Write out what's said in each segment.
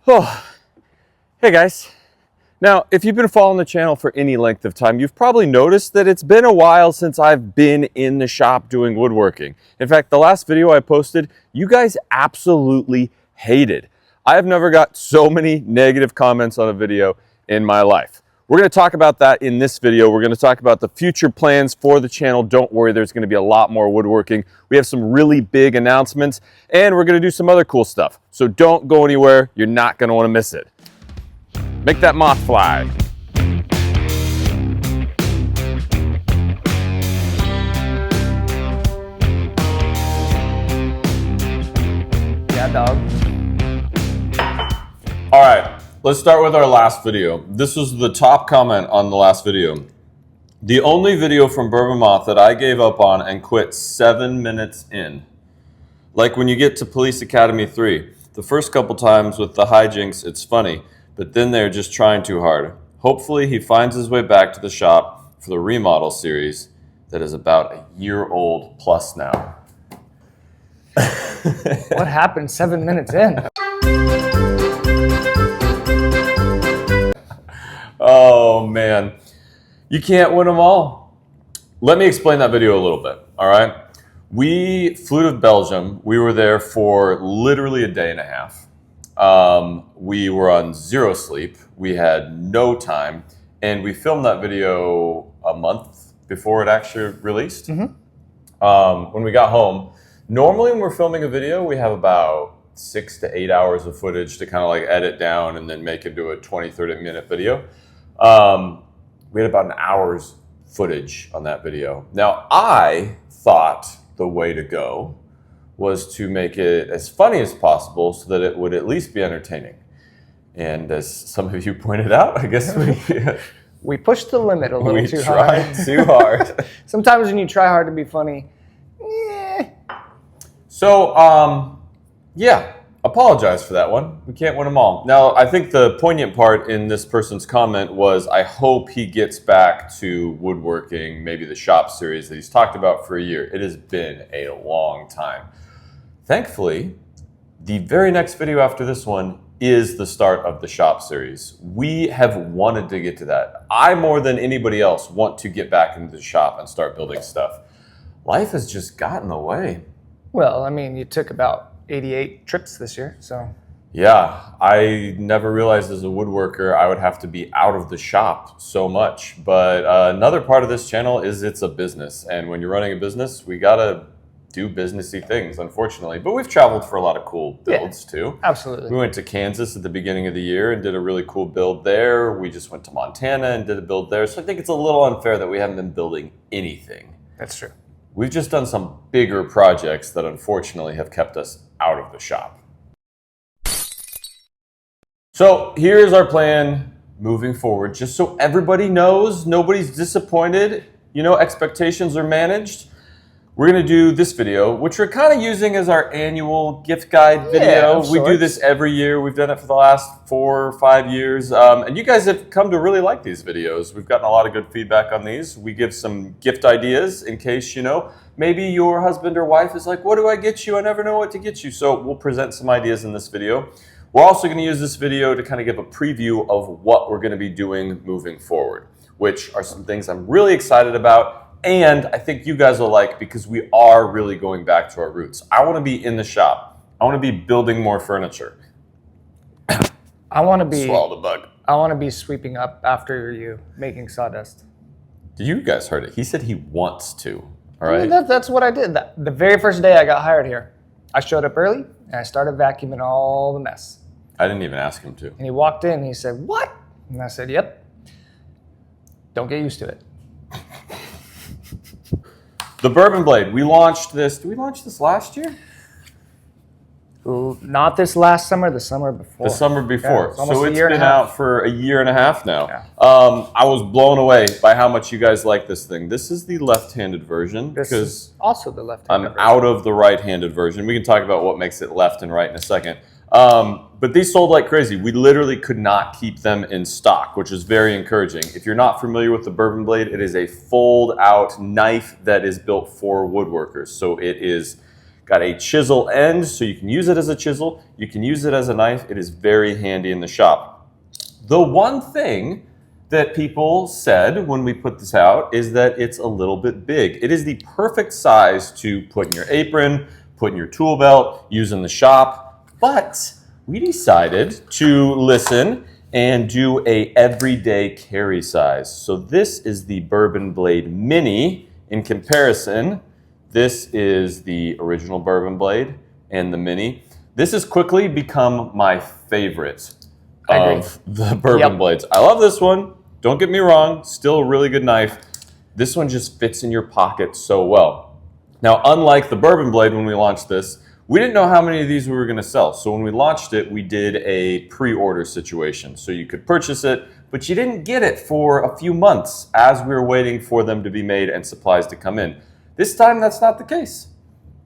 Oh, hey guys. Now, if you've been following the channel for any length of time, you've probably noticed that it's been a while since I've been in the shop doing woodworking. In fact, the last video I posted, you guys absolutely hated. I have never got so many negative comments on a video in my life. We're going to talk about that in this video. We're going to talk about the future plans for the channel. Don't worry, there's going to be a lot more woodworking. We have some really big announcements, and we're going to do some other cool stuff. So don't go anywhere. You're not going to want to miss it. Make that moth fly. Yeah, dog. All right, let's start with our last video. This was the top comment on the last video. The only video from Bourbon Moth that I gave up on and quit 7 minutes in. Like when you get to Police Academy 3, the first couple times with the hijinks, it's funny, but then they're just trying too hard. Hopefully he finds his way back to the shop for the remodel series that is about a year old plus now. What happened 7 minutes in? Oh man, you can't win them all. Let me explain that video a little bit, all right? We flew to Belgium. We were there for literally a day and a half. We were on zero sleep. We had no time, and we filmed that video a month before it actually released. When we got home, normally when we're filming a video, we have about 6 to 8 hours of footage to kind of like edit down and then make into a 20-30 minute video. We had about an hour's footage on that video. Now, I thought the way to go was to make it as funny as possible so that it would at least be entertaining. And as some of you pointed out, I guess We pushed the limit a little too hard. We tried too hard. Sometimes when you try hard to be funny, So, yeah, apologize for that one. We can't win them all. Now, I think the poignant part in this person's comment was, I hope he gets back to woodworking, maybe the shop series that he's talked about for a year. It has been a long time. Thankfully, the very next video after this one is the start of the shop series. We have wanted to get to that. I, more than anybody else, want to get back into the shop and start building stuff. Life has just gotten in the way. well, I mean, you took about 88 trips this year, so. Yeah, I never realized as a woodworker I would have to be out of the shop so much. But another part of this channel is it's a business. And when you're running a business, we gotta do businessy things, unfortunately. But we've traveled for a lot of cool builds too. Absolutely. We went to Kansas at the beginning of the year and did a really cool build there. We just went to Montana and did a build there. So I think it's a little unfair that we haven't been building anything. That's true. We've just done some bigger projects that unfortunately have kept us out of the shop. So here's our plan moving forward, just so everybody knows, nobody's disappointed, you know, expectations are managed. We're gonna do this video, which we're kind of using as our annual gift guide video. We do this every year. We've done it for the last 4 or 5 years. And you guys have come to really like these videos. We've gotten a lot of good feedback on these. We give some gift ideas in case, you know, maybe your husband or wife is like, what do I get you? I never know what to get you. So we'll present some ideas in this video. We're also gonna use this video to kind of give a preview of what we're gonna be doing moving forward, which are some things I'm really excited about. And I think you guys will like, because we are really going back to our roots. I want to be in the shop. I want to be building more furniture. I want to be. Swallowed a bug. I want to be sweeping up after you, making sawdust. You guys heard it. He said he wants to. All right. I mean, that's what I did. The very first day I got hired here, I showed up early and I started vacuuming all the mess. I didn't even ask him to. And he walked in and he said, "What?" And I said, "Yep. Don't get used to it." The Bourbon Blade. We launched this. Did we launch this last year? Not this last summer, the summer before. The summer before. Yeah, so it's been out for a year and a half now. Yeah. I was blown away by how much you guys like this thing. This is the left-handed version. This is also the left-handed version. I'm out of the right-handed version. We can talk about what makes it left and right in a second. But these sold like crazy. We literally could not keep them in stock, which is very encouraging. If you're not familiar with the Bourbon Blade, it is a fold-out knife that is built for woodworkers. So it is Got a chisel end, so you can use it as a chisel. You can use it as a knife. It is very handy in the shop. The one thing that people said when we put this out is that it's a little bit big. It is the perfect size to put in your apron, put in your tool belt, use in the shop. But we decided to listen and do a everyday carry size. So this is the Bourbon Blade Mini. In comparison, this is the original Bourbon Blade and the Mini. This has quickly become my favorite of the Bourbon Blades. I love this one. Don't get me wrong, still a really good knife. This one just fits in your pocket so well. Now, unlike the Bourbon Blade when we launched this, we didn't know how many of these we were gonna sell. So when we launched it, we did a pre-order situation. So you could purchase it, but you didn't get it for a few months as we were waiting for them to be made and supplies to come in. This time, that's not the case.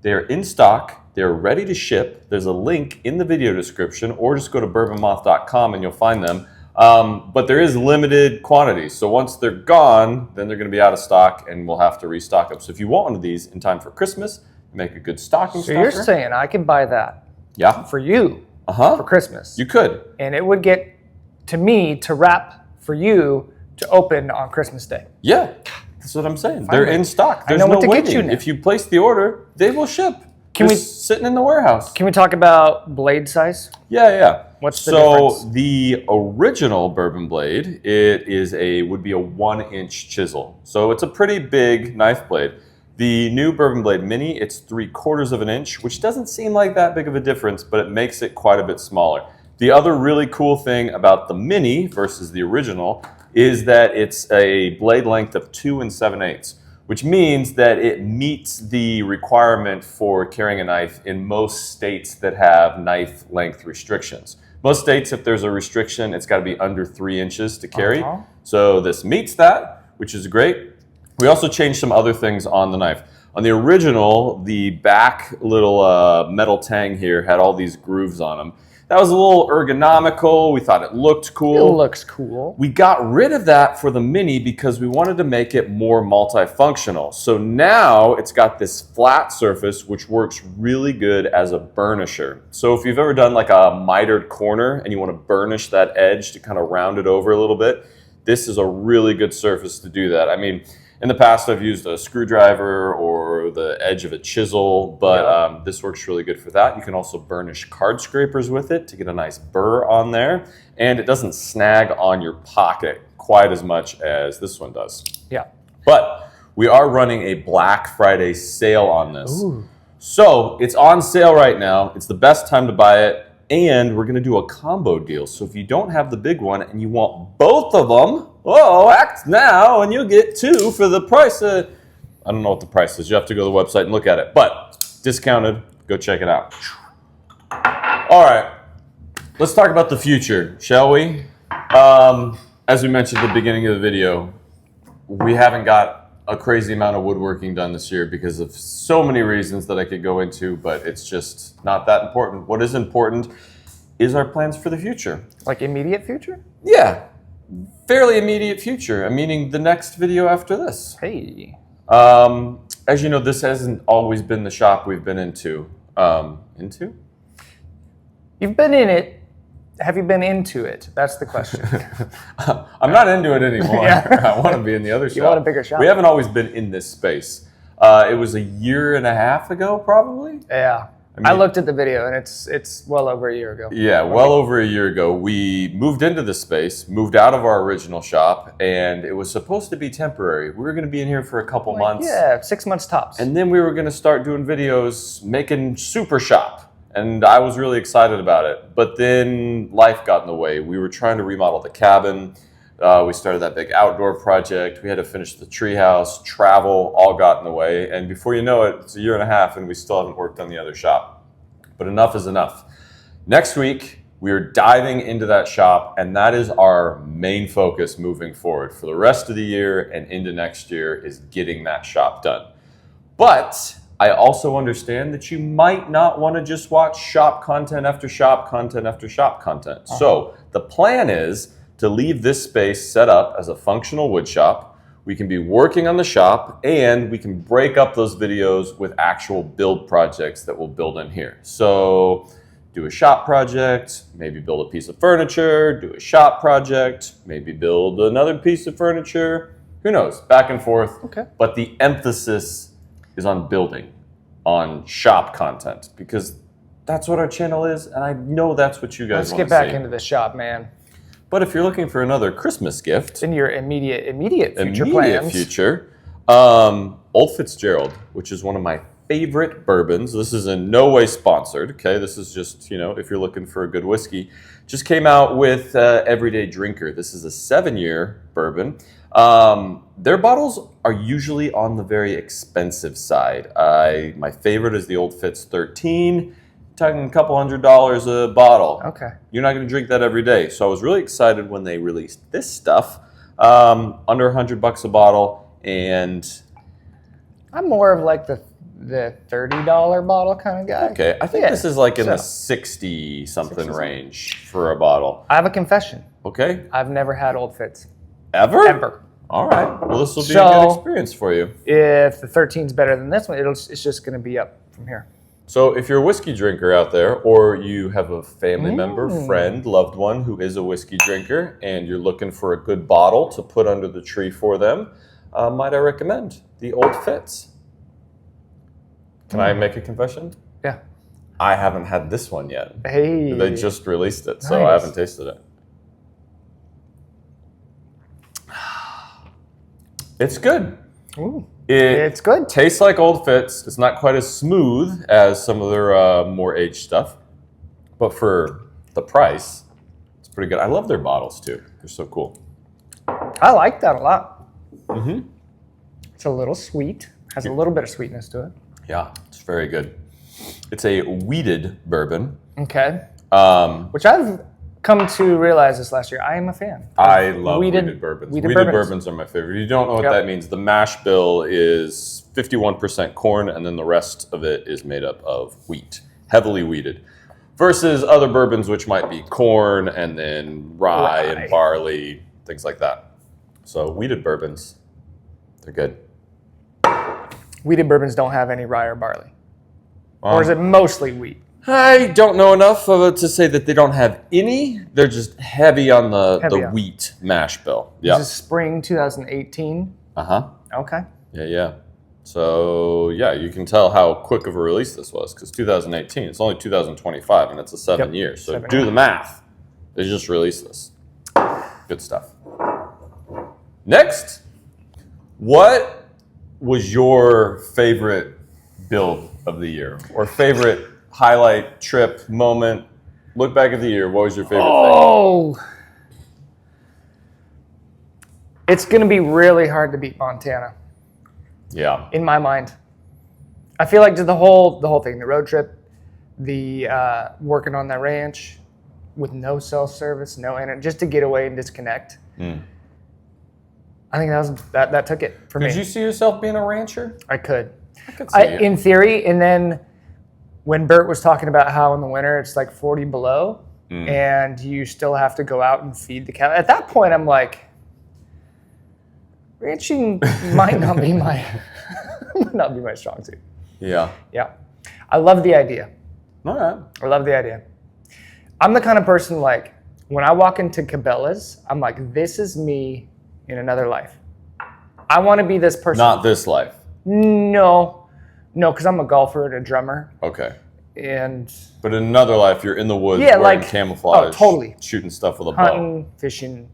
They're in stock, they're ready to ship. There's a link in the video description, or just go to bourbonmoth.com and you'll find them. But there is limited quantities. So once they're gone, then they're gonna be out of stock and we'll have to restock them. So if you want one of these in time for Christmas, make a good stocking stuffer. So you're saying I can buy that for you for Christmas. You could. And it would get to me to wrap for you to open on Christmas Day. Yeah, that's what I'm saying. They're in stock. There's I know no what to waiting. get you now. If you place the order, they will ship. Can Just sitting in the warehouse. Can we talk about blade size? Yeah. What's the difference? So the original Bourbon Blade, would be a 1-inch chisel. So it's a pretty big knife blade. The new Bourbon Blade Mini, it's 3/4 of an inch, which doesn't seem like that big of a difference, but it makes it quite a bit smaller. The other really cool thing about the Mini versus the original is that it's a blade length of 2 7/8, which means that it meets the requirement for carrying a knife in most states that have knife length restrictions. Most states, if there's a restriction, it's got to be under 3 inches to carry. So this meets that, which is great. We also changed some other things on the knife. On the original, the back little metal tang here had all these grooves on them. That was a little ergonomical. We thought it looked cool. It looks cool. We got rid of that for the Mini because we wanted to make it more multifunctional. So now it's got this flat surface, which works really good as a burnisher. So if you've ever done like a mitered corner and you want to burnish that edge to kind of round it over a little bit, this is a really good surface to do that. I mean, in the past, I've used a screwdriver or the edge of a chisel, but this works really good for that. You can also burnish card scrapers with it to get a nice burr on there, and it doesn't snag on your pocket quite as much as this one does. Yeah. But we are running a Black Friday sale on this. Ooh. So it's on sale right now. It's the best time to buy it, and we're gonna do a combo deal. So if you don't have the big one and you want both of them, act now and you'll get 2 for the price of, I don't know what the price is. You have to go to the website and look at it, but discounted. Go check it out. All right, let's talk about the future, shall we? As we mentioned at the beginning of the video, we haven't got a crazy amount of woodworking done this year because of so many reasons that I could go into, but it's just not that important. What is important is our plans for the future. Like immediate future? Yeah. Fairly immediate future, meaning the next video after this. Hey. As you know, this hasn't always been the shop we've been into. You've been in it. Have you been into it? That's the question. I'm not into it anymore. Yeah. I want to be in the other shop. You want a bigger shop? We haven't always been in this space. It was a year and a half ago, probably. Yeah. I looked at the video and it's well over a year ago. Yeah, well over a year ago. We moved into this space, moved out of our original shop, and it was supposed to be temporary. We were going to be in here for a couple months. Yeah, 6 months tops. And then we were going to start doing videos making super shop. And I was really excited about it. But then life got in the way. We were trying to remodel the cabin. We started that big outdoor project. We had to finish the treehouse, travel, all got in the way. And before you know it, it's a year and a half and we still haven't worked on the other shop. But enough is enough. Next week, we are diving into that shop, and that is our main focus moving forward for the rest of the year and into next year is getting that shop done. But I also understand that you might not want to just watch shop content after shop content after shop content. So the plan is to leave this space set up as a functional wood shop we can be working on the shop, and we can break up those videos with actual build projects that we'll build in here. So do a shop project, maybe build a piece of furniture, do a shop project, maybe build another piece of furniture. Who knows? Back and forth. Okay. But the emphasis is on building, on shop content, because that's what our channel is, and I know that's what you guys want to see. Let's get back into the shop, man. But if you're looking for another Christmas gift, In your immediate future plans. Old Fitzgerald, which is one of my favorite bourbons. This is in no way sponsored, okay? This is just, if you're looking for a good whiskey. Just came out with Everyday Drinker. This is a 7-year bourbon. Their bottles are usually on the very expensive side. My favorite is the Old Fitz 13. Talking a couple $100 a bottle. Okay. You're not going to drink that every day. So I was really excited when they released this stuff. Under $100 a bottle, and I'm more of like the $30 bottle kind of guy. okay, I think this is like in the 60-something range for a bottle. I have a confession. Okay. I've never had Old Fitz. Ever? Ever. All right. Well, this will be a good experience for you. If the 13's better than this one, it's just going to be up from here. So if you're a whiskey drinker out there, or you have a family member, friend, loved one who is a whiskey drinker, and you're looking for a good bottle to put under the tree for them, might I recommend the Old Fitz. Can I make a confession? Yeah. I haven't had this one yet. Hey. They just released it, so I Nice. haven't tasted it. It's good. Ooh. It's good. Tastes like Old Fitz. It's not quite as smooth as some of their more aged stuff, but for the price, it's pretty good. I love their bottles too. They're so cool. I like that a lot. Mm-hmm. It's a little sweet. Has a little bit of sweetness to it. Yeah, it's very good. It's a wheated bourbon. Okay. Which I've come to realize this last year. I am a fan. I love wheated bourbons. Wheated bourbons are my favorite. If you don't know what that means, the mash bill is 51% corn, and then the rest of it is made up of wheat, heavily wheated. Versus other bourbons, which might be corn and then rye and barley, things like that. So wheated bourbons, they're good. Wheated bourbons don't have any rye or barley. Or is it mostly wheat? I don't know enough of it to say that they don't have any. They're just heavy on the wheat mash bill. Yeah. This is spring 2018. Uh-huh. Okay. Yeah. So, yeah, you can tell how quick of a release this was, because 2018, it's only 2025, and it's a 7 years. So do the math. They just released this. Good stuff. Next, what was your favorite build of the year? Or favorite highlight, trip, moment? Look back at the year. What was your favorite thing? Oh! It's going to be really hard to beat Montana. Yeah. In my mind. I feel like just the whole thing, the road trip, the working on that ranch with no self-service, no internet, just to get away and disconnect. I think that took it for me. Could you see yourself being a rancher? I could. I could see it. In theory, and then when Bert was talking about how in the winter it's like 40 below and you still have to go out and feed the cow. At that point, I'm like, ranching might not be my strong suit. Yeah. Yeah. I love the idea. All right. I love the idea. I'm the kind of person, like, when I walk into Cabela's, I'm like, this is me in another life. I want to be this person. Not this life. No, because I'm a golfer and a drummer. Okay. And But in another life, you're in the woods wearing camouflage. Oh, totally. Shooting stuff with a bow. Hunting, fishing,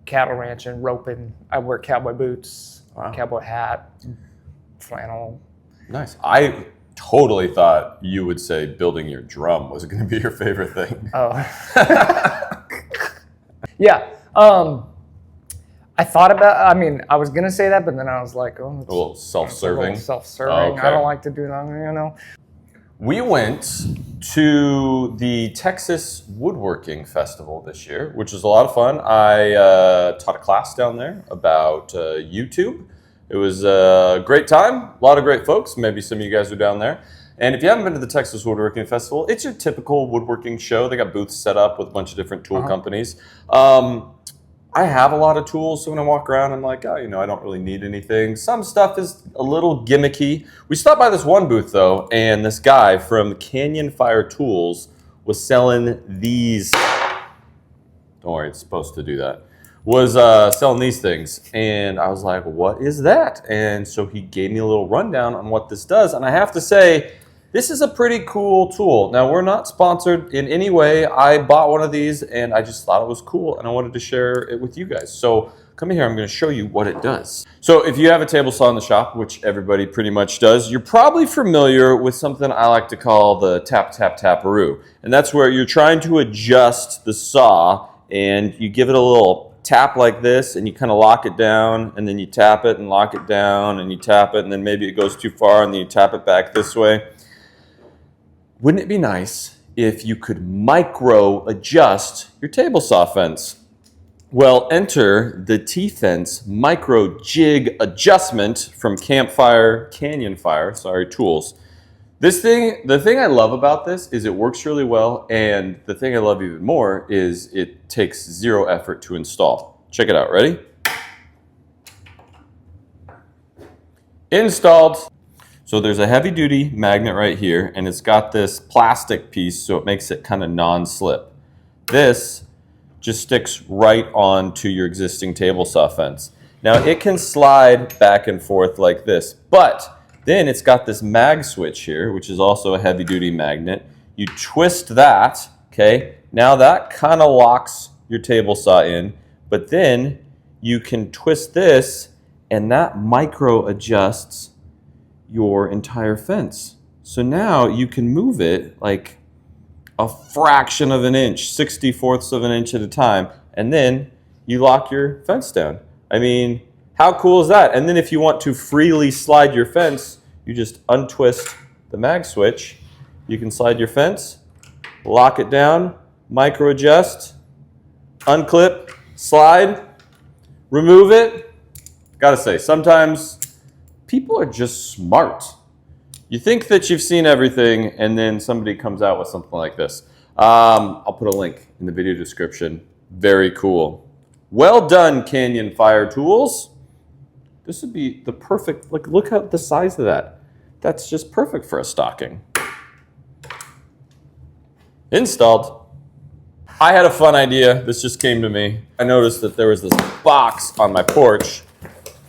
cattle ranching, roping. I wear cowboy boots, cowboy hat, flannel. Nice. I totally thought you would say building your drum was going to be your favorite thing. Oh. Yeah. I thought about, I was going to say that, but then I was like, oh. A little self-serving. Self-serving. Okay. I don't like to do that, We went to the Texas Woodworking Festival this year, which was a lot of fun. I taught a class down there about YouTube. It was a great time, a lot of great folks. Maybe some of you guys are down there. And if you haven't been to the Texas Woodworking Festival, it's your typical woodworking show. They got booths set up with a bunch of different tool companies. I have a lot of tools, so when I walk around, I'm like, oh, you know, I don't really need anything. Some stuff is a little gimmicky. We stopped by this one booth, though, and this guy from Canyon Fire Tools was selling these. Don't worry, it's supposed to do that. Was selling these things, and I was like, what is that? And so he gave me a little rundown on what this does, and I have to say, this is a pretty cool tool. Now, we're not sponsored in any way. I bought one of these, and I just thought it was cool, and I wanted to share it with you guys. So come here, I'm gonna show you what it does. So if you have a table saw in the shop, which everybody pretty much does, you're probably familiar with something I like to call the tap, tap, taparoo. And that's where you're trying to adjust the saw, and you give it a little tap like this, and you kind of lock it down, and then you tap it and lock it down, and you tap it, and then maybe it goes too far, and then you tap it back this way. Wouldn't it be nice if you could micro adjust your table saw fence? Well, enter the T-Fence micro jig adjustment from Canyon Fire Tools. The thing I love about this is it works really well, and the thing I love even more is it takes zero effort to install. Check it out, ready? Installed. So there's a heavy duty magnet right here, and it's got this plastic piece so it makes it kind of non-slip. This just sticks right onto your existing table saw fence. Now it can slide back and forth like this, but then it's got this mag switch here, which is also a heavy duty magnet. You twist that, okay? Now that kind of locks your table saw in, but then you can twist this and that micro adjusts your entire fence. So now you can move it like a fraction of an inch, 64ths of an inch at a time, and then you lock your fence down. I mean, how cool is that? And then if you want to freely slide your fence, you just untwist the mag switch. You can slide your fence, lock it down, micro adjust, unclip, slide, remove it. Gotta say, sometimes people are just smart. You think that you've seen everything, and then somebody comes out with something like this. I'll put a link in the video description. Very cool. Well done, Canyon Fire Tools. This would be the perfect, like, look at the size of that. That's just perfect for a stocking. Installed. I had a fun idea. This just came to me. I noticed that there was this box on my porch,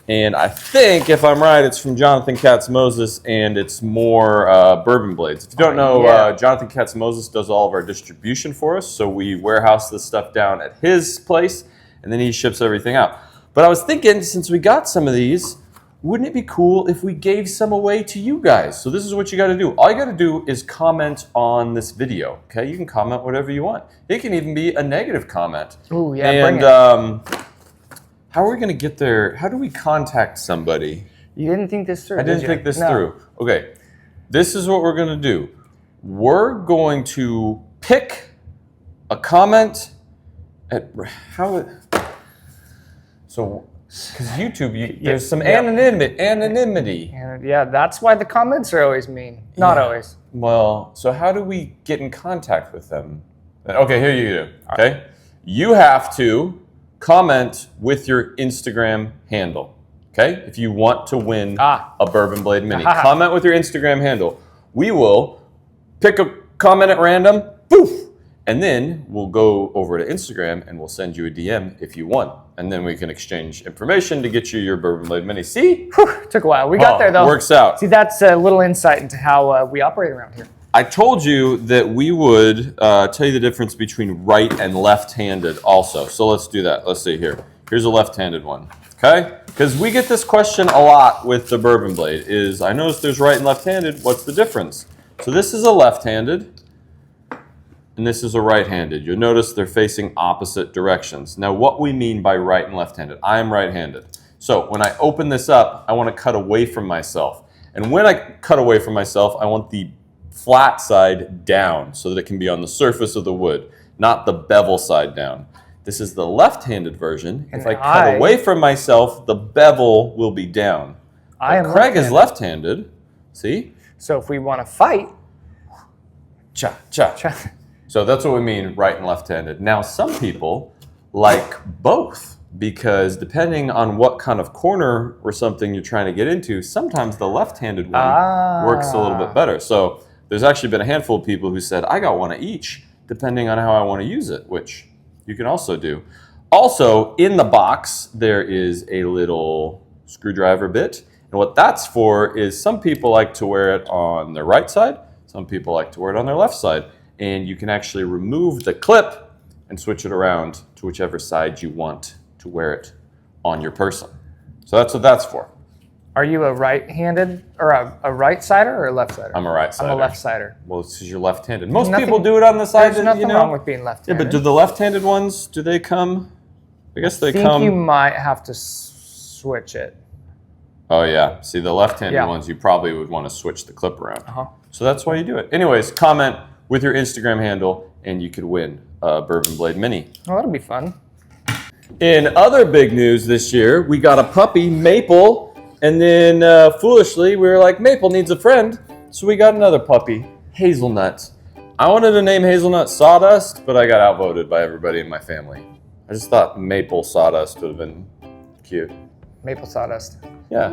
and I think, if I'm right, it's from Jonathan Katz-Moses, and it's more Bourbon Blades. If you don't know, Jonathan Katz-Moses does all of our distribution for us, so we warehouse this stuff down at his place, and then he ships everything out. But I was thinking, since we got some of these, wouldn't it be cool if we gave some away to you guys? So this is what you got to do. All you got to do is comment on this video, okay? You can comment whatever you want. It can even be a negative comment. Ooh, yeah, and, bring it. how are we going to get there? How do we contact somebody? You didn't think this through, I didn't think this through. Okay, this is what we're going to do. We're going to pick a comment at so because YouTube, there's some anonymity. And yeah, that's why the comments are always mean. Not always. Well, so how do we get in contact with them? Okay, here you do. Okay, you have to comment with your Instagram handle. Okay, if you want to win a Bourbon Blade Mini, comment with your Instagram handle. We will pick a comment at random, poof, and then we'll go over to Instagram and we'll send you a DM if you won. And then we can exchange information to get you your Bourbon Blade Mini. See? Whew, took a while. We got there though. Works out. See, that's a little insight into how we operate around here. I told you that we would tell you the difference between right and left-handed also. So let's do that. Let's see here. Here's a left-handed one, okay? Because we get this question a lot with the Bourbon Blade is, I noticed there's right and left-handed. What's the difference? So this is a left-handed, and this is a right-handed. You'll notice they're facing opposite directions. Now, what we mean by right and left-handed, I am right-handed. So when I open this up, I want to cut away from myself. And when I cut away from myself, I want the flat side down so that it can be on the surface of the wood, not the bevel side down. This is the left-handed version. If I cut away from myself, the bevel will be down. Craig is left-handed. See? So if we want to fight, cha, cha. So that's what we mean, right and left-handed. Now, some people like both, because depending on what kind of corner or something you're trying to get into, sometimes the left-handed one works a little bit better. So there's actually been a handful of people who said, I got one of each, depending on how I want to use it, which you can also do. Also, in the box, there is a little screwdriver bit. And what that's for is some people like to wear it on their right side. Some people like to wear it on their left side. And you can actually remove the clip and switch it around to whichever side you want to wear it on your person. So that's what that's for. Are you a right-handed or a right-sider or a left-sider? I'm a right-sider. I'm a left-sider. Well, it's because you're left-handed. Most people do it on the side. There's nothing wrong with being left-handed. Yeah, but do the left-handed ones, do they come? I guess they come. I think you might have to switch it. Oh, yeah. See, the left-handed ones, you probably would want to switch the clip around. So that's why you do it. Anyways, comment with your Instagram handle, and you could win a Bourbon Blade Mini. Oh, that'll be fun. In other big news this year, we got a puppy, Maple, and then foolishly, we were like, Maple needs a friend, so we got another puppy, Hazelnut. I wanted to name Hazelnut Sawdust, but I got outvoted by everybody in my family. I just thought Maple Sawdust would have been cute. Maple Sawdust. Yeah.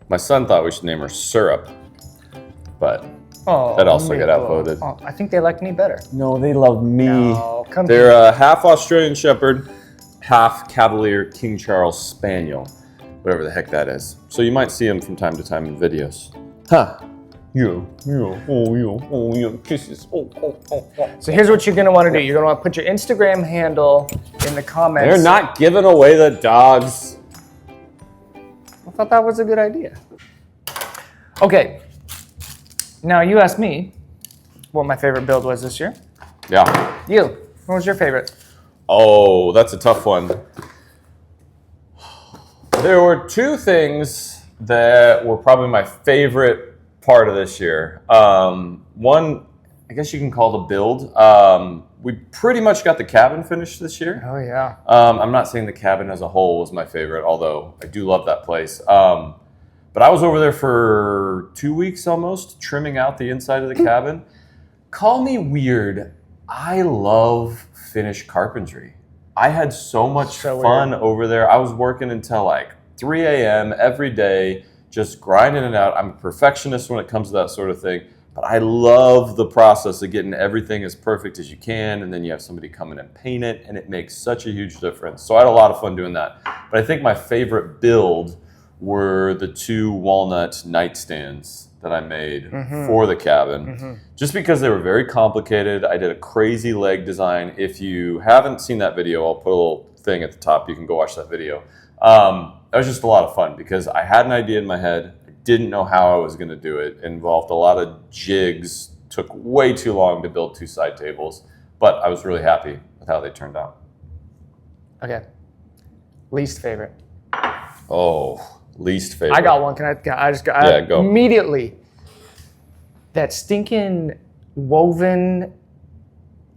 My son thought we should name her Syrup, but oh, that also Maple. got outvoted. Oh, I think they liked me better. No, they love me. No, come They're a half Australian Shepherd, half Cavalier King Charles Spaniel, whatever the heck that is. So you might see them from time to time in videos. Huh. Kisses. So here's what you're going to want to do. You're going to want to put your Instagram handle in the comments. They're not giving away the dogs. I thought that was a good idea. Okay. Now you asked me what my favorite build was this year. Yeah. You. What was your favorite? Oh, that's a tough one. There were two things that were probably my favorite part of this year. One, I guess you can call the build. We pretty much got the cabin finished this year. Oh, yeah. I'm not saying the cabin as a whole was my favorite, although I do love that place. But I was over there for 2 weeks almost, trimming out the inside of the cabin. Call me weird. I love finished carpentry. I had so much fun over there. I was working until like 3 a.m. every day, just grinding it out. I'm a perfectionist when it comes to that sort of thing, but I love the process of getting everything as perfect as you can, and then you have somebody come in and paint it, and it makes such a huge difference. So I had a lot of fun doing that. But I think my favorite build were the 2 walnut nightstands that I made for the cabin, just because they were very complicated. I did a crazy leg design. If you haven't seen that video, I'll put a little thing at the top. You can go watch that video. That was just a lot of fun because I had an idea in my head. I didn't know how I was going to do it. It involved a lot of jigs. Took way too long to build 2 side tables, but I was really happy with how they turned out. Okay. Least favorite. Oh, least favorite. I got one. Go. Immediately. That stinking woven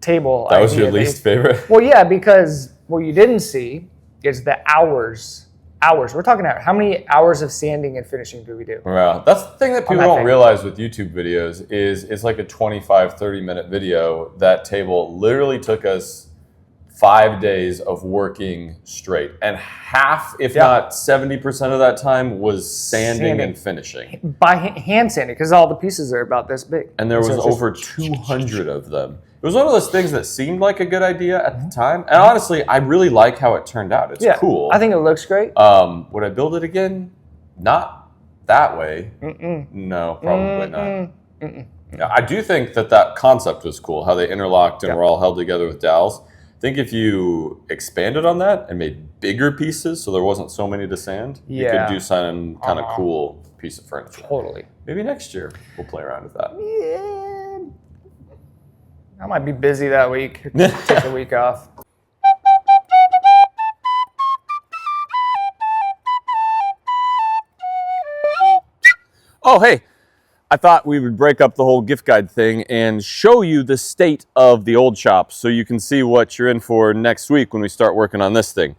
table. That was your least favorite? Well, yeah, because what you didn't see is the hours. We're talking about how many hours of sanding and finishing do we do? Well, that's the thing that people don't realize with YouTube videos is it's like a 25, 30-minute video. That table literally took us 5 days of working straight. And half, if not 70% of that time was sanding and finishing. By hand sanding, because all the pieces are about this big. And there was over 200 of them. It was one of those things that seemed like a good idea at the time. And honestly, I really like how it turned out. It's cool. I think it looks great. Would I build it again? Not that way. No, probably not. Yeah, I do think that concept was cool, how they interlocked and were all held together with dowels. I think if you expanded on that and made bigger pieces so there wasn't so many to sand, you could do some kind of cool piece of furniture. Totally. Maybe next year we'll play around with that. Yeah. I might be busy that week. Take a week off. Oh, hey. I thought we would break up the whole gift guide thing and show you the state of the old shop so you can see what you're in for next week when we start working on this thing.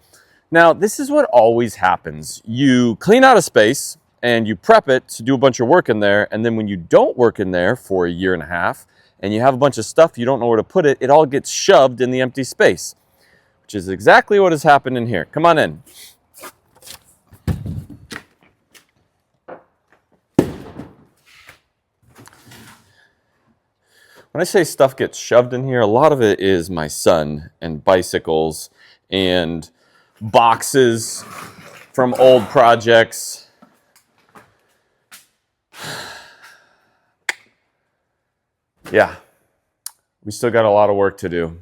Now, this is what always happens. You clean out a space and you prep it to do a bunch of work in there, and then when you don't work in there for a year and a half and you have a bunch of stuff you don't know where to put it, it all gets shoved in the empty space. which is exactly what has happened in here. Come on in. When I say stuff gets shoved in here, a lot of it is my son and bicycles and boxes from old projects. Yeah, we still got a lot of work to do.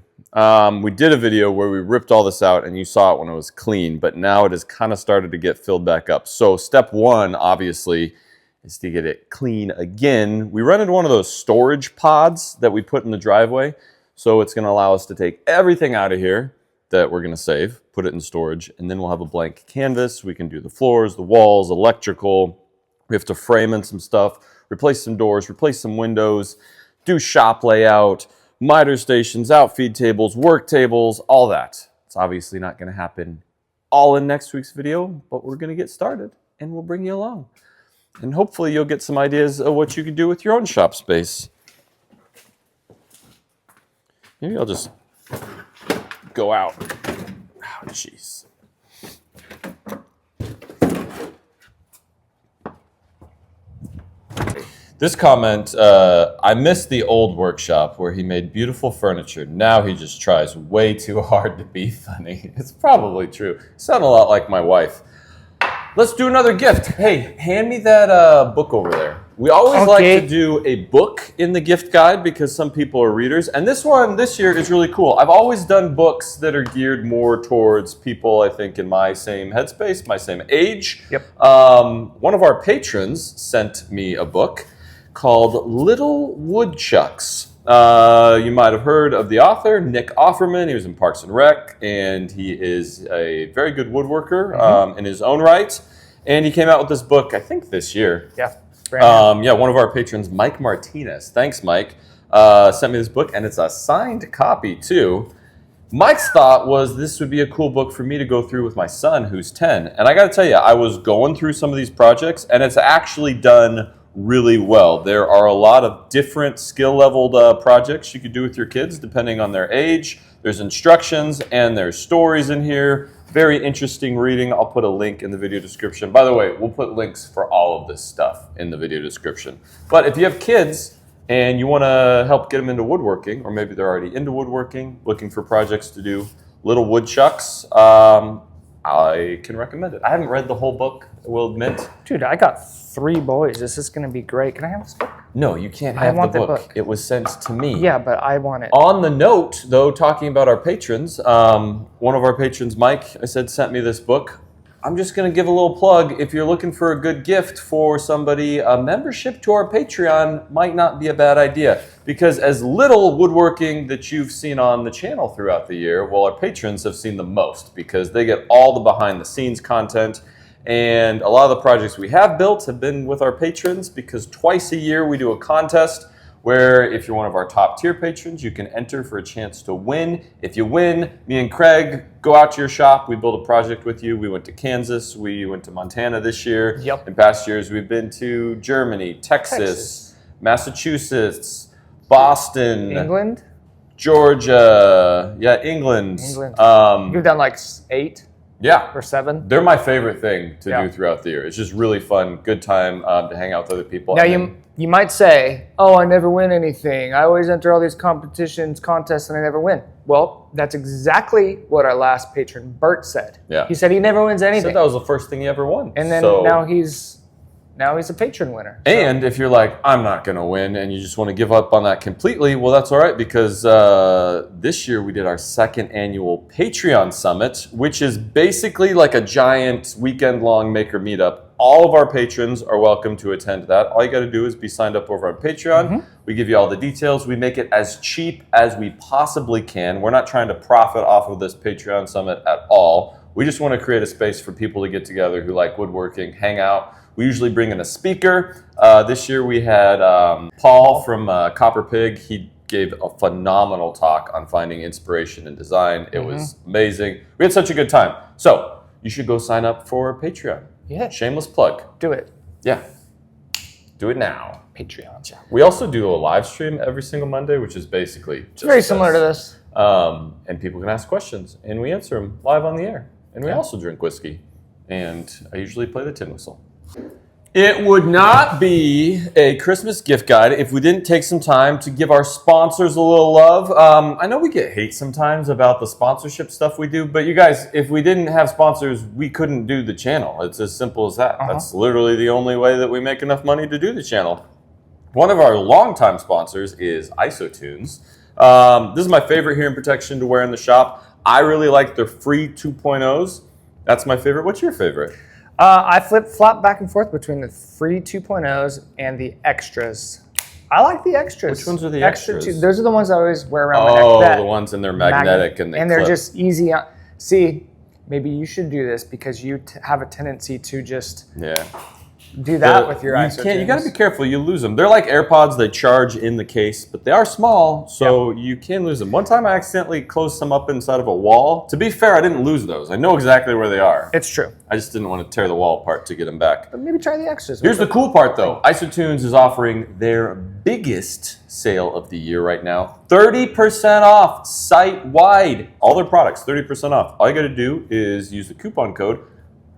We did a video where we ripped all this out and you saw it when it was clean, but now it has kind of started to get filled back up. So step one, obviously, is to get it clean again. We rented one of those storage pods that we put in the driveway. So it's gonna allow us to take everything out of here that we're gonna save, put it in storage, and then we'll have a blank canvas. We can do the floors, the walls, electrical. We have to frame in some stuff, replace some doors, replace some windows, do shop layout, miter stations, outfeed tables, work tables, all that. It's obviously not gonna happen all in next week's video, but we're gonna get started and we'll bring you along. And hopefully you'll get some ideas of what you can do with your own shop space. Maybe I'll just go out. Oh, jeez. This comment, I miss the old workshop where he made beautiful furniture. Now he just tries way too hard to be funny. It's probably true. You sound a lot like my wife. Let's do another gift. Hey, hand me that book over there. We always like to do a book in the gift guide because some people are readers. And this one this year is really cool. I've always done books that are geared more towards people, I think, in my same headspace, my same age. Yep. One of our patrons sent me a book called Little Woodchucks. You might have heard of the author, Nick Offerman. He was in Parks and Rec, and he is a very good woodworker in his own right. And he came out with this book, I think, this year. Yeah. Yeah, one of our patrons, Mike Martinez. Thanks, Mike. Sent me this book, and it's a signed copy, too. Mike's thought was this would be a cool book for me to go through with my son, who's 10. And I got to tell you, I was going through some of these projects, and it's actually done really well. There are a lot of different skill-leveled projects you could do with your kids depending on their age. There's instructions and there's stories in here. Very interesting reading. I'll put a link in the video description. By the way, we'll put links for all of this stuff in the video description. But if you have kids and you want to help get them into woodworking, or maybe they're already into woodworking, looking for projects to do, Little Woodchucks, I can recommend it. I haven't read the whole book, I will admit. Dude, I got 3 boys. This is going to be great. Can I have this book? No, you can't have the book. It was sent to me. Yeah, but I want it. On the note, though, talking about our patrons, one of our patrons, Mike, I said, sent me this book. I'm just going to give a little plug. If you're looking for a good gift for somebody, a membership to our Patreon might not be a bad idea. Because as little woodworking that you've seen on the channel throughout the year, well, our patrons have seen the most because they get all the behind-the-scenes content. And a lot of the projects we have built have been with our patrons because twice a year we do a contest where if you're one of our top tier patrons, you can enter for a chance to win. If you win, me and Craig go out to your shop. We build a project with you. We went to Kansas. We went to Montana this year. Yep. In past years, we've been to Germany, Texas. Massachusetts, Boston. England? Georgia. Yeah, England. You've done like 8? Yeah. Or 7? They're my favorite thing to do throughout the year. It's just really fun, good time to hang out with other people. Now, you might say, oh, I never win anything. I always enter all these competitions, contests, and I never win. Well, that's exactly what our last patron, Bert, said. Yeah. He said he never wins anything. He said that was the first thing he ever won. And then now he's a patron winner. And if you're like, I'm not going to win, and you just want to give up on that completely, well, that's all right, because this year we did our 2nd annual Patreon Summit, which is basically like a giant weekend-long maker meetup. All of our patrons are welcome to attend that. All you got to do is be signed up over on Patreon. We give you all the details. We make it as cheap as we possibly can. We're not trying to profit off of this Patreon Summit at all. We just want to create a space for people to get together who like woodworking, hang out. We usually bring in a speaker. This year we had Paul from Copper Pig. He gave a phenomenal talk on finding inspiration in design. It was amazing. We had such a good time. So you should go sign up for Patreon. Yeah. Shameless plug. Do it. Yeah. Do it now. Patreon. We also do a live stream every single Monday, which is basically just very similar to this. And people can ask questions, and we answer them live on the air. And we also drink whiskey, and I usually play the tin whistle. It would not be a Christmas gift guide if we didn't take some time to give our sponsors a little love. I know we get hate sometimes about the sponsorship stuff we do, but you guys, if we didn't have sponsors, we couldn't do the channel. It's as simple as that. That's literally the only way that we make enough money to do the channel. One of our longtime sponsors is ISOtunes. This is my favorite hearing protection to wear in the shop. I really like their free 2.0s. That's my favorite. What's your favorite? I flip-flop back and forth between the free 2.0s and the extras. I like the extras. Which ones are the extras? Those are the ones I always wear around my neck. Oh, the ones and they're magnetic and they're just easy. See, maybe you should do this because you have a tendency to just do that with your ISOtunes. You got to be careful. You lose them. They're like AirPods. They charge in the case, but they are small, so you can lose them. One time I accidentally closed some up inside of a wall. To be fair, I didn't lose those. I know exactly where they are. It's true. I just didn't want to tear the wall apart to get them back. But maybe try the extras. Here's the cool part, though. ISOtunes is offering their biggest sale of the year right now. 30% off site-wide. All their products, 30% off. All you got to do is use the coupon code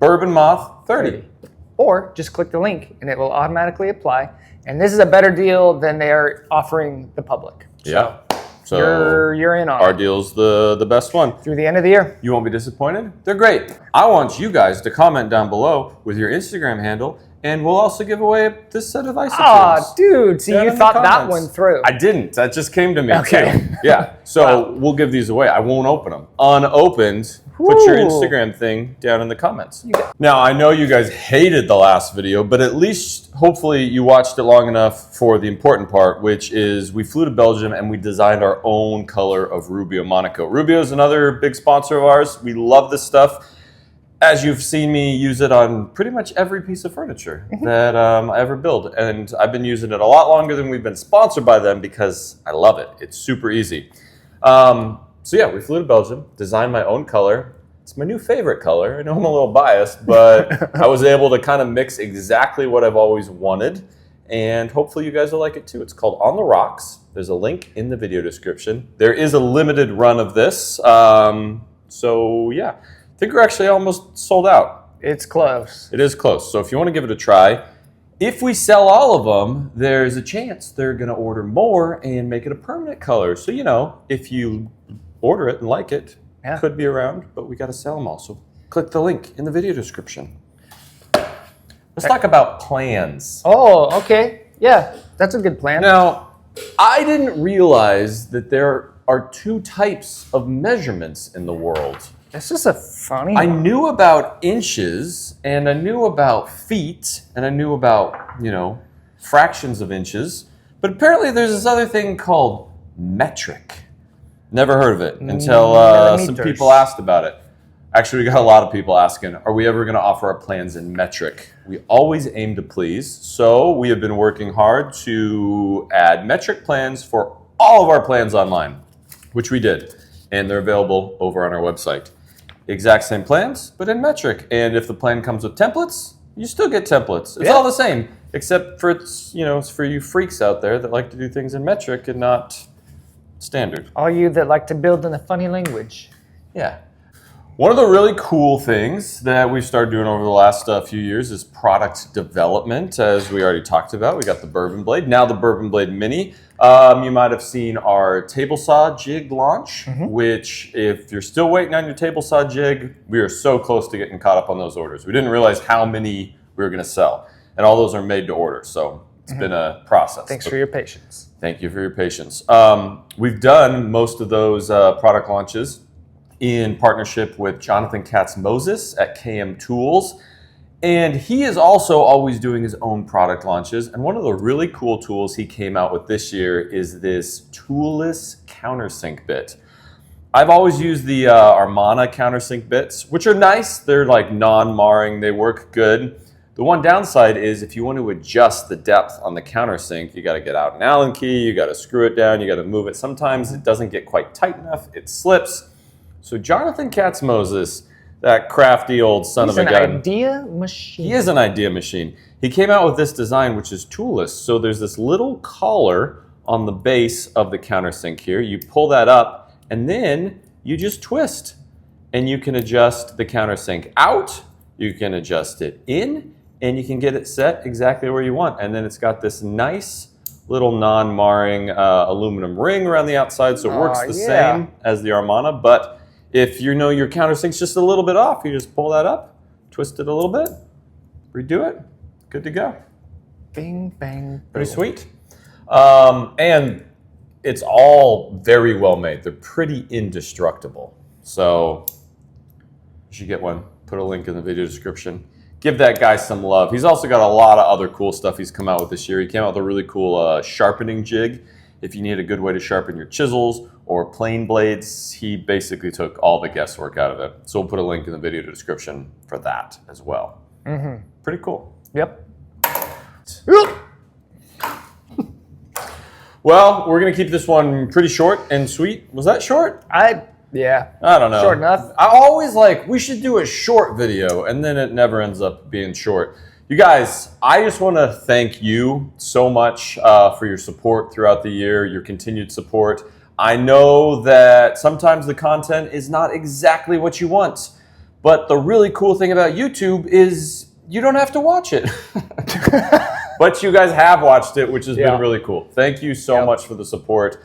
BourbonMoth30. Or just click the link and it will automatically apply. And this is a better deal than they are offering the public. So you're in on our deal's the best one. Through the end of the year. You won't be disappointed. They're great. I want you guys to comment down below with your Instagram handle, and we'll also give away this set of ISOtunes. Ah, dude. See, you thought that one through. I didn't. That just came to me, too. Yeah. So we'll give these away. I won't open them. Unopened. Put your Instagram thing down in the comments. Now, I know you guys hated the last video, but at least, hopefully, you watched it long enough for the important part, which is we flew to Belgium and we designed our own color of Rubio Monaco. Rubio is another big sponsor of ours. We love this stuff. As you've seen me use it on pretty much every piece of furniture that I ever build. And I've been using it a lot longer than we've been sponsored by them because I love it. It's super easy. So yeah, we flew to Belgium, designed my own color. It's my new favorite color. I know I'm a little biased, but I was able to kind of mix exactly what I've always wanted. And hopefully you guys will like it too. It's called On the Rocks. There's a link in the video description. There is a limited run of this. So yeah, I think we're actually almost sold out. It's close. It is close. So if you want to give it a try, if we sell all of them, there's a chance they're going to order more and make it a permanent color. So, you know, if you order it and like it, could be around, but we got to sell them all. So click the link in the video description. Let's talk about plans. Oh, okay. Yeah, that's a good plan. Now, I didn't realize that there are two types of measurements in the world. This is a funny I one. knew about inches, and I knew about feet, and I knew about, you know, fractions of inches. But apparently there's this other thing called metric. Never heard of it until some people asked about it. Actually, we got a lot of people asking, are we ever going to offer our plans in metric? We always aim to please, so we have been working hard to add metric plans for all of our plans online, which we did, and they're available over on our website. Exact same plans, but in metric. And if the plan comes with templates, you still get templates. It's all the same, except for it's for you freaks out there that like to do things in metric and not standard. All you that like to build in a funny language. Yeah. One of the really cool things that we've started doing over the last few years is product development, as we already talked about. We got the Bourbon Blade, now the Bourbon Blade Mini. You might have seen our table saw jig launch, which if you're still waiting on your table saw jig, we are so close to getting caught up on those orders. We didn't realize how many we were going to sell, and all those are made to order, so it's been a process. Thanks for your patience. Thank you for your patience. We've done most of those product launches in partnership with Jonathan Katz-Moses at KM Tools. And he is also always doing his own product launches. And one of the really cool tools he came out with this year is this toolless countersink bit. I've always used the Armana countersink bits, which are nice. They're like non-marring, they work good. The one downside is if you want to adjust the depth on the countersink, you got to get out an Allen key, you got to screw it down, you got to move it. Sometimes it doesn't get quite tight enough, it slips. So Jonathan Katz-Moses, that crafty old son of a gun. He's an idea machine. He is an idea machine. He came out with this design, which is toolless. So there's this little collar on the base of the countersink here. You pull that up, and then you just twist. And you can adjust the countersink out, you can adjust it in, and you can get it set exactly where you want. And then it's got this nice little non-marring aluminum ring around the outside, so it works the same as the Armana. But if you know your countersink's just a little bit off, you just pull that up, twist it a little bit, redo it, good to go. Bing, bang, boom. Pretty sweet. And it's all very well made. They're pretty indestructible. So you should get one. Put a link in the video description. Give that guy some love. He's also got a lot of other cool stuff he's come out with this year. He came out with a really cool sharpening jig. If you need a good way to sharpen your chisels or plane blades, he basically took all the guesswork out of it. So we'll put a link in the video description for that as well. Mm-hmm. Pretty cool. Yep. Well, we're going to keep this one pretty short and sweet. Was that short? Yeah. I don't know. Short enough. I always we should do a short video, and then it never ends up being short. You guys, I just want to thank you so much for your support throughout the year, your continued support. I know that sometimes the content is not exactly what you want, but the really cool thing about YouTube is you don't have to watch it. But you guys have watched it, which has been really cool. Thank you so much for the support.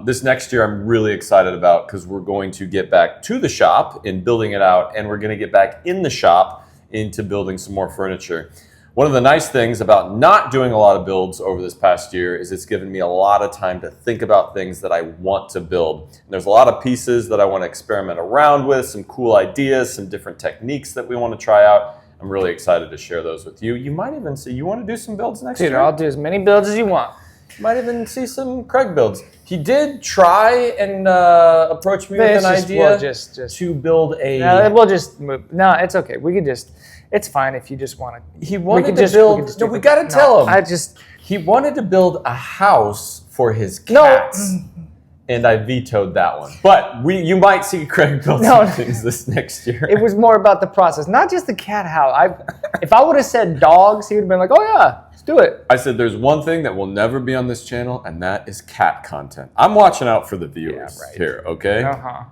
This next year I'm really excited about because we're going to get back to the shop in building it out, and we're going to get back in the shop into building some more furniture. One of the nice things about not doing a lot of builds over this past year is it's given me a lot of time to think about things that I want to build. And there's a lot of pieces that I want to experiment around with, some cool ideas, some different techniques that we want to try out. I'm really excited to share those with you. You might even see, you want to do some builds next year? I'll do as many builds as you want. Might even see some Craig builds. He did try and approach me with an idea to build a... No, we'll just move. No, it's okay. We can just... It's fine if you just want to... He wanted to build... No, we got to tell him. He wanted to build a house for his cats. No. And I vetoed that one. But you might see Craig build some things this next year. It was more about the process, not just the cat house. If I would have said dogs, he would have been like, oh yeah, let's do it. I said there's one thing that will never be on this channel, and that is cat content. I'm watching out for the viewers here, okay?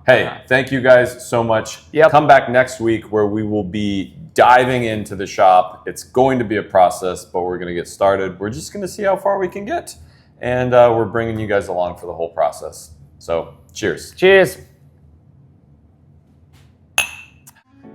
Hey, thank you guys so much. Come back next week where we will be diving into the shop. It's going to be a process, but we're going to get started. We're just going to see how far we can get. And we're bringing you guys along for the whole process. So, cheers. Cheers.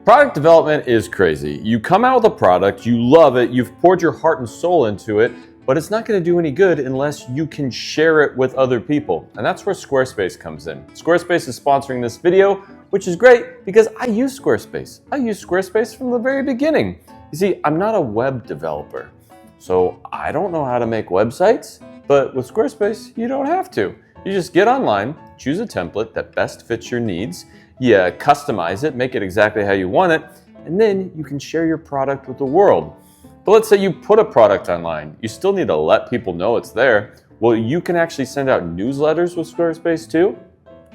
Product development is crazy. You come out with a product, you love it, you've poured your heart and soul into it, but it's not going to do any good unless you can share it with other people. And that's where Squarespace comes in. Squarespace is sponsoring this video, which is great because I use Squarespace. I use Squarespace from the very beginning. You see, I'm not a web developer, so I don't know how to make websites. But with Squarespace, you don't have to. You just get online, choose a template that best fits your needs, you customize it, make it exactly how you want it, and then you can share your product with the world. But let's say you put a product online. You still need to let people know it's there. Well, you can actually send out newsletters with Squarespace too.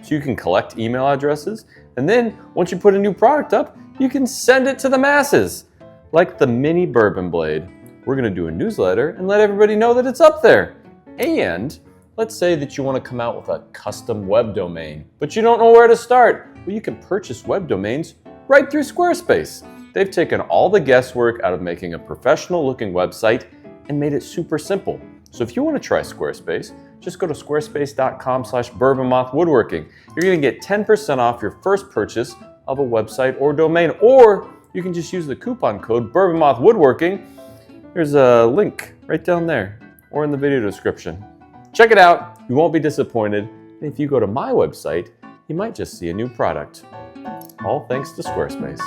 So you can collect email addresses, and then once you put a new product up, you can send it to the masses. Like the mini Bourbon Blade. We're gonna do a newsletter and let everybody know that it's up there. And let's say that you want to come out with a custom web domain, but you don't know where to start. Well, you can purchase web domains right through Squarespace. They've taken all the guesswork out of making a professional looking website and made it super simple. So if you want to try Squarespace, just go to squarespace.com/bourbonmothwoodworking. You're going to get 10% off your first purchase of a website or domain, or you can just use the coupon code bourbonmothwoodworking. There's a link right down there or in the video description. Check it out. You won't be disappointed. And if you go to my website, you might just see a new product. All thanks to Squarespace.